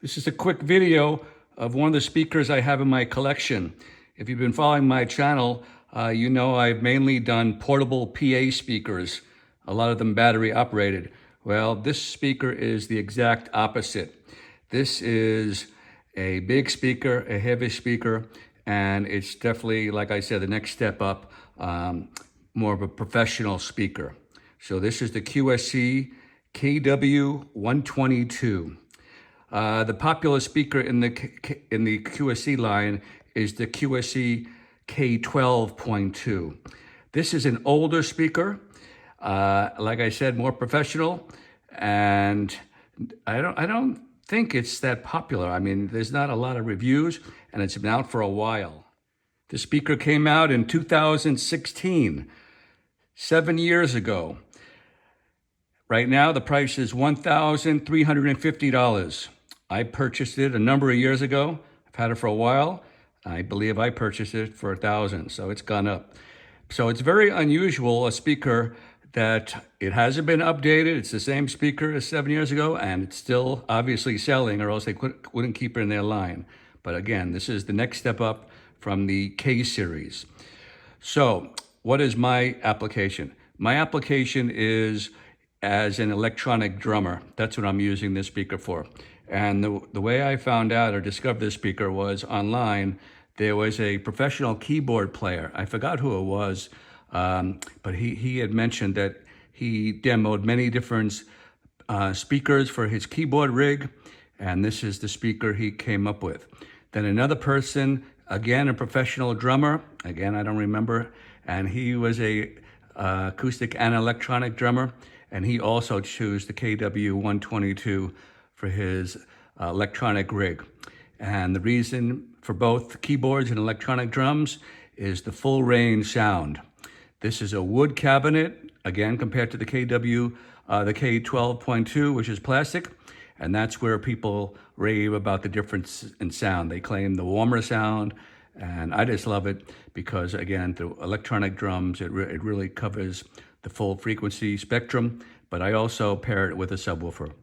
This is a quick video of one of the speakers I have in my collection. If you've been following my channel, you know I've mainly done portable PA speakers, a lot of them battery operated. Well, this speaker is the exact opposite. This is a big speaker, a heavy speaker, and it's definitely, like I said, the next step up, more of a professional speaker. So this is the QSC KW122. The popular speaker in the QSC line is the QSC K12.2. This is an older speaker, like I said, more professional, and I don't think it's that popular. I mean, there's not a lot of reviews, and it's been out for a while. The speaker came out in 2016, 7 years ago. Right now, the price is $1,350. I purchased it a number of years ago. I've had it for a while. I believe I purchased it for $1,000, so it's gone up. So it's very unusual, a speaker that it hasn't been updated. It's the same speaker as 7 years ago, and it's still obviously selling, or else they wouldn't keep it in their line. But again, this is the next step up from the K series. So what is my application? My application is as an electronic drummer. That's what I'm using this speaker for. And the way I found out or discovered this speaker was online. There was a professional keyboard player. I forgot who it was, but he had mentioned that he demoed many different speakers for his keyboard rig, and this is the speaker he came up with. Then another person, again, a professional drummer, again, I don't remember, and he was a acoustic and electronic drummer, and he also chose the KW122 for his electronic rig. And the reason for both keyboards and electronic drums is the full range sound. This is a wood cabinet, again, compared to the K12.2, which is plastic. And that's where people rave about the difference in sound. They claim the warmer sound, and I just love it because, again, the electronic drums, it really covers the full frequency spectrum, but I also pair it with a subwoofer.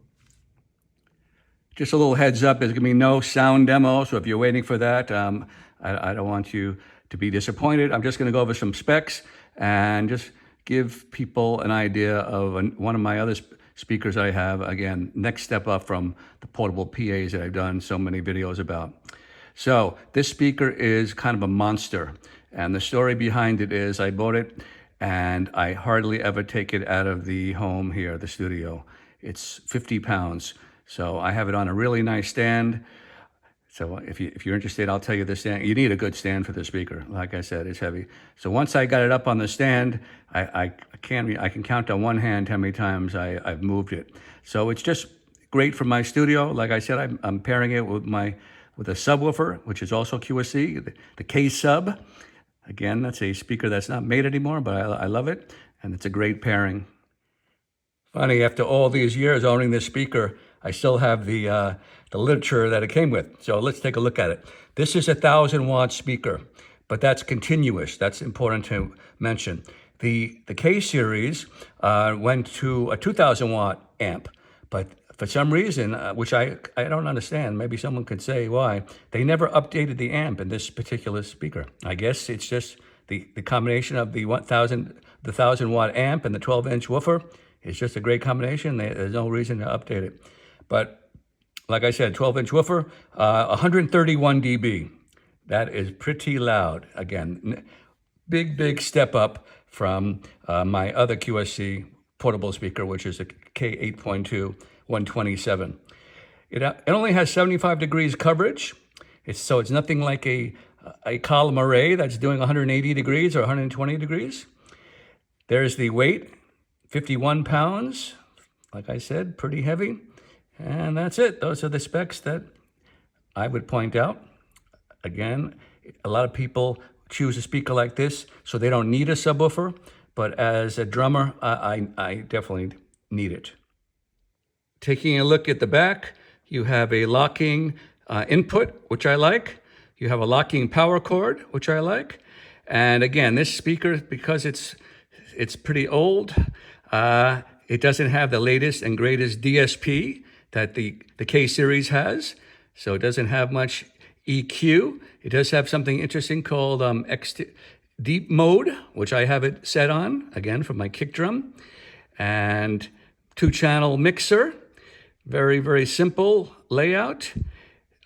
Just a little heads up, there's gonna be no sound demo, so if you're waiting for that, I don't want you to be disappointed. I'm just gonna go over some specs and just give people an idea of one of my other speakers I have. Again, next step up from the portable PAs that I've done so many videos about. So this speaker is kind of a monster, and the story behind it is I bought it and I hardly ever take it out of the home here, the studio. It's 50 pounds. So I have it on a really nice stand. So if you're interested, I'll tell you the stand. You need a good stand for the speaker. Like I said, it's heavy. So once I got it up on the stand, I can count on one hand how many times I've moved it. So it's just great for my studio. Like I said, I'm pairing it with a subwoofer, which is also QSC, the K sub. Again, that's a speaker that's not made anymore, but I love it, and it's a great pairing. Funny, after all these years owning this speaker, I still have the literature that it came with. So let's take a look at it. This is a 1,000-watt speaker, but that's continuous. That's important to mention. The K series went to a 2,000-watt amp, but for some reason, which I don't understand, maybe someone could say why, they never updated the amp in this particular speaker. I guess it's just the combination of the 1,000-watt amp and the 12-inch woofer. It's just a great combination. There's no reason to update it. But like I said, 12-inch woofer, 131 dB. That is pretty loud. Again, big step up from my other QSC portable speaker, which is a K8.2 127. It only has 75 degrees coverage. So it's nothing like a column array that's doing 180 degrees or 120 degrees. There's the weight, 51 pounds. Like I said, pretty heavy. And that's it. Those are the specs that I would point out. Again, a lot of people choose a speaker like this so they don't need a subwoofer, but as a drummer, I definitely need it. Taking a look at the back, you have a locking input, which I like. You have a locking power cord, which I like. And again, this speaker, because it's pretty old, it doesn't have the latest and greatest DSP. that the K series has. So it doesn't have much EQ. It does have something interesting called deep mode, which I have it set on, again, for my kick drum. And 2-channel mixer. Very, very simple layout.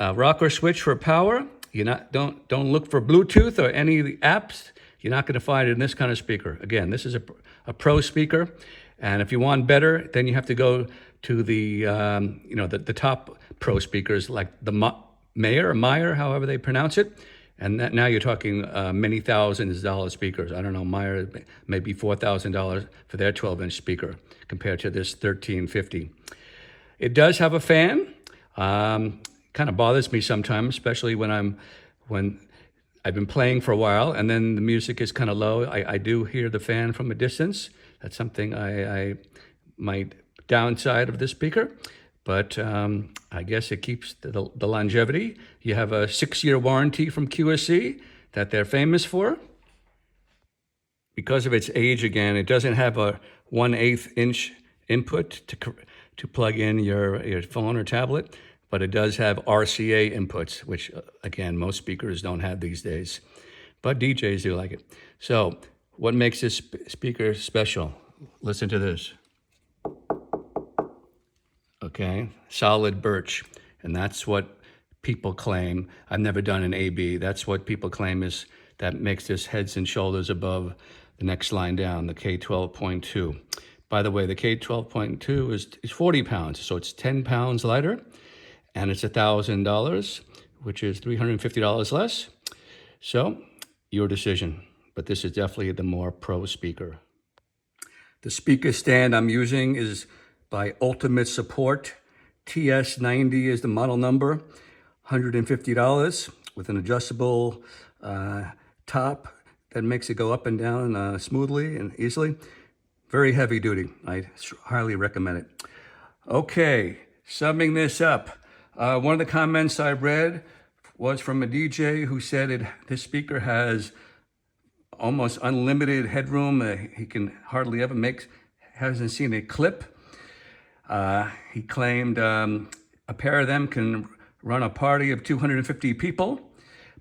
Rocker switch for power. Don't look for Bluetooth or any of the apps. You're not going to find it in this kind of speaker. Again, this is a pro speaker, and if you want better, then you have to go to the the top pro speakers like the Meyer, however they pronounce it, and now you're talking many thousands of dollar speakers. I don't know, Meyer maybe $4,000 for their 12-inch speaker compared to this $1,350. It does have a fan. Kind of bothers me sometimes, especially when I've been playing for a while and then the music is kind of low. I do hear the fan from a distance. That's something I might downside of the speaker, but I guess it keeps the longevity. You have a 6-year warranty from QSC that they're famous for. Because of its age, again, it doesn't have a 1/8 inch input to plug in your phone or tablet, but it does have RCA inputs, which, again, most speakers don't have these days. But DJs do like it. So what makes this speaker special? Listen to this. Okay, solid birch. And that's what people claim. I've never done an AB. That's what people claim is that makes this heads and shoulders above the next line down, the K12.2. By the way, the K12.2 is 40 pounds, so it's 10 pounds lighter, and it's $1,000, which is $350 less. So, your decision. But this is definitely the more pro speaker. The speaker stand I'm using is by Ultimate Support. TS90 is the model number, $150 with an adjustable top that makes it go up and down smoothly and easily. Very heavy duty. I highly recommend it. Okay, summing this up. One of the comments I read was from a DJ who said this speaker has almost unlimited headroom. He can hardly ever hasn't seen a clip. He claimed a pair of them can run a party of 250 people.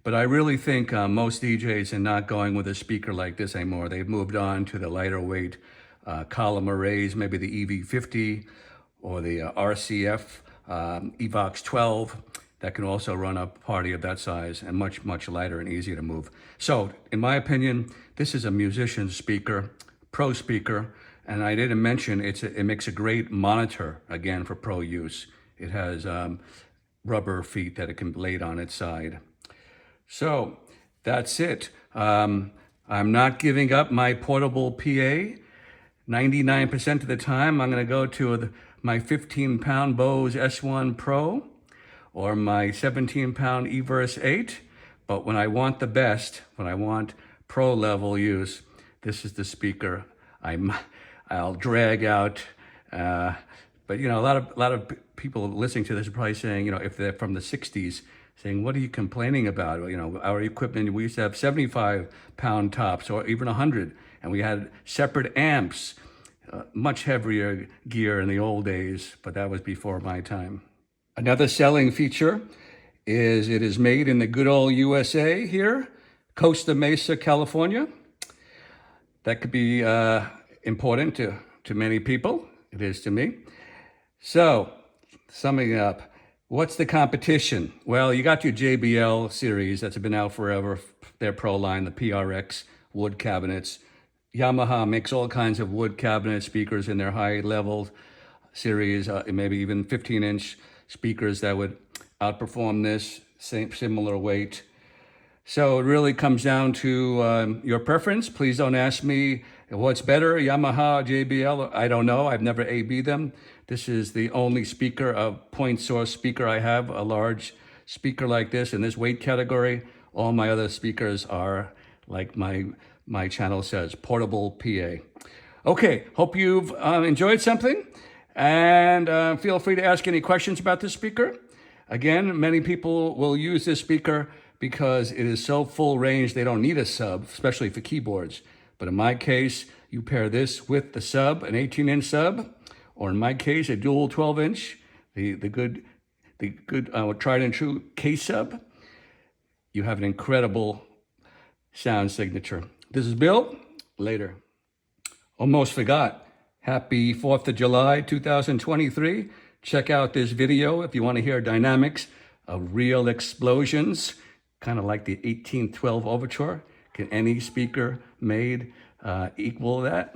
But I really think most DJs are not going with a speaker like this anymore. They've moved on to the lighter weight column arrays, maybe the EV50 or the RCF Evox 12 that can also run a party of that size and much, much lighter and easier to move. So in my opinion, this is a musician speaker, pro speaker, and I didn't mention it makes a great monitor, again, for pro use. It has rubber feet that it can blade on its side. So that's it. I'm not giving up my portable PA. 99% of the time, I'm going to go to my 15-pound Bose S1 Pro or my 17-pound Everse 8. But when I want the best, when I want pro-level use, this is the speaker I'll drag out. But a lot of people listening to this are probably saying, if they're from the 60s, saying, what are you complaining about? Our equipment, we used to have 75-pound tops or even 100, and we had separate amps, much heavier gear in the old days, but that was before my time. Another selling feature is it is made in the good old USA here, Costa Mesa, California. That could be important to many people. It is to me. So, summing up, what's the competition? Well, you got your JBL series that's been out forever, their Pro line, the PRX wood cabinets. Yamaha makes all kinds of wood cabinet speakers in their high-level series, maybe even 15-inch speakers that would outperform this, similar weight. So it really comes down to your preference. Please don't ask me what's better, Yamaha, JBL. I don't know. I've never AB'd them. This is the only speaker, a point source speaker I have, a large speaker like this in this weight category. All my other speakers are, like my channel says, portable PA. Okay, hope you've enjoyed something, and feel free to ask any questions about this speaker. Again, many people will use this speaker because it is so full range they don't need a sub, especially for keyboards. But in my case, you pair this with the sub, an 18-inch sub, or in my case, a dual 12-inch. the good tried and true K-sub, you have an incredible sound signature. This is Bill. Later. Almost forgot. Happy 4th of July, 2023. Check out this video if you want to hear dynamics of real explosions, kind of like the 1812 overture. Can any speaker made equal that?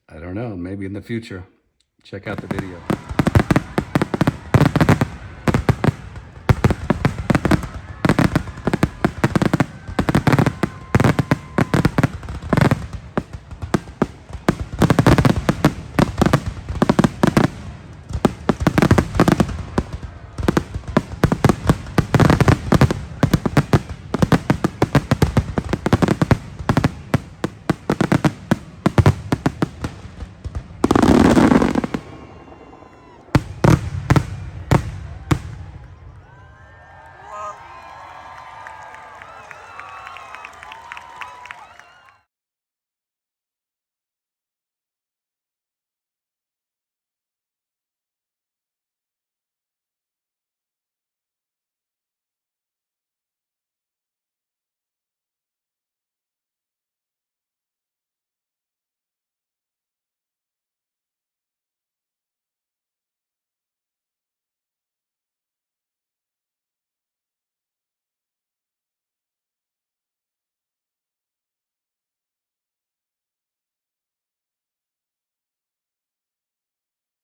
I don't know, maybe in the future. Check out the video.